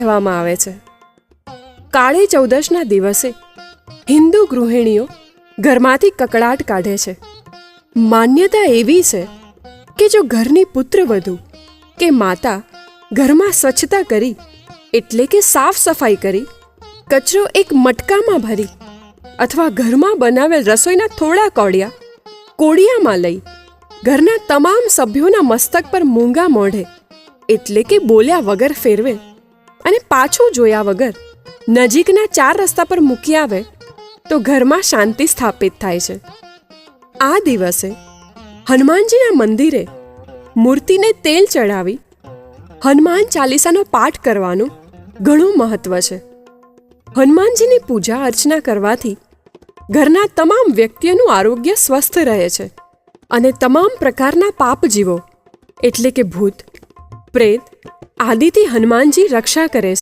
કહેવામાં આવે છે. કાળી ચૌદશના દિવસે હિન્દુ ગૃહિણીઓ ઘરમાંથી કકળાટ કાઢે છે. માન્યતા એવી છે કે જો ઘરની પુત્રવધુ કે માતા ઘરમાં સ્વચ્છતા કરી એટલે કે સાફ સફાઈ કરી કચરો એક મટકામાં ભરી અથવા ઘરમાં બનાવેલ રસોઈના થોડા કોડિયામાં લઈ ઘરના તમામ સભ્યોના મસ્તક પર મૂંગા મોઢે એટલે કે બોલ્યા વગર ફેરવે અને પાછું જોયા વગર નજીકના 4 રસ્તા પર મૂકી આવે તો ઘરમાં શાંતિ સ્થાપિત થાય છે. આ દિવસે હનુમાનજીના મંદિરે મૂર્તિને તેલ ચડાવી હનુમાન ચાલીસાનો પાઠ કરવાનું ઘણું મહત્વ છે. હનુમાનજીની પૂજા અર્ચના કરવાથી ઘરના તમામ વ્યક્તિઓનું આરોગ્ય સ્વસ્થ રહે છે અને તમામ પ્રકારના પાપજીવો એટલે કે ભૂત, પ્રેત આદિથી હનુમાનજી રક્ષા કરે છે.